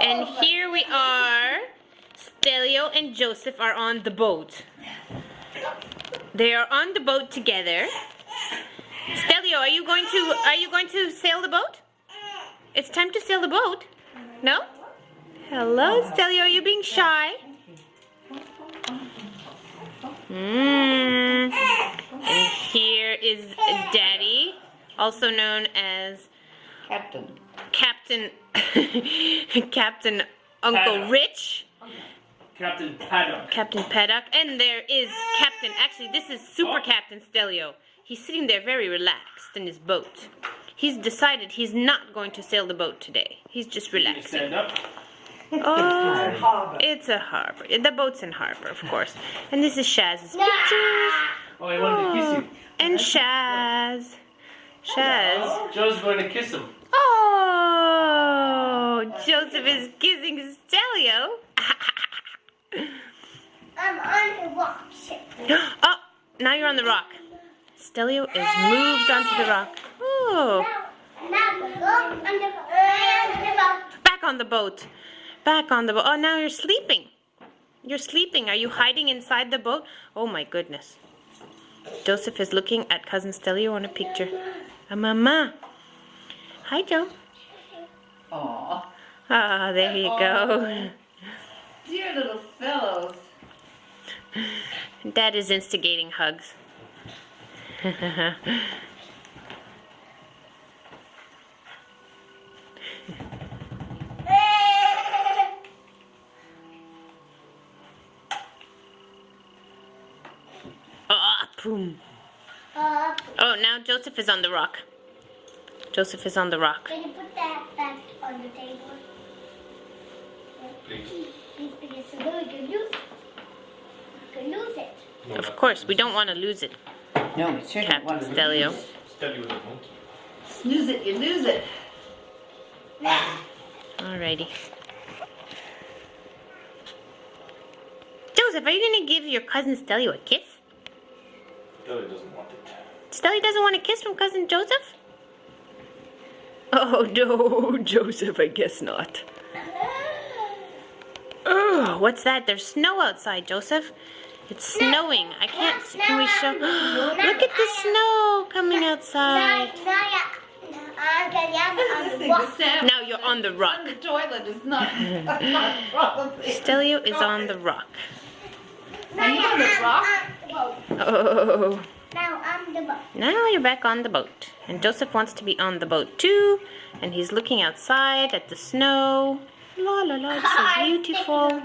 And here we are. Stelio and Joseph are on the boat. They are on the boat together. Stelio, are you going to sail the boat? It's time to sail the boat. No? Hello, Stelio, are you being shy? And here is Daddy, also known as Captain Uncle Rich. Captain Paddock. Captain Paddock. And there is Captain, actually this is Super Captain Stelio. He's sitting there very relaxed in his boat. He's decided he's not going to sail the boat today. He's just relaxing. Stand up. Oh, it's a harbor. The boat's in harbor, of course. And this is Shaz's pictures. Oh, he wanted to kiss you. And Shaz. Shaz. Joe's going to kiss him. Oh, Joseph is kissing Stelio. I'm on the rock. Oh, now you're on the rock. Stelio is moved onto the rock. Oh. Back on the boat. Back on the boat. Oh, now you're sleeping. You're sleeping. Are you hiding inside the boat? Oh my goodness. Joseph is looking at cousin Stelio on a picture. Mama. Hi, Joe. Aww. Ah, there you go. Dear little fellows. Dad is instigating hugs. Boom. Oh, now Joseph is on the rock. Joseph is on the rock. Can you put that back on the table? Please. Please, so we can lose it. We can lose it. Of course, we don't want to lose it. No, we certainly Captain want to Stelio. Stelio with a monkey. Snooze it, you lose it. Alrighty. Joseph, are you going to give your cousin Stelio a kiss? Stelio doesn't want it. Stelio doesn't want a kiss from cousin Joseph? Oh no, Joseph, I guess not. Oh, what's that? There's snow outside, Joseph. It's snowing. I can't see. Can we show? Look at the snow coming outside. Now you're on the rock. The toilet is not probably. Stelio is on the rock. Are you on the rock? Oh. Now I'm the boat. Now you're back on the boat. And Joseph wants to be on the boat too. And he's looking outside at the snow. La la la, it's so beautiful.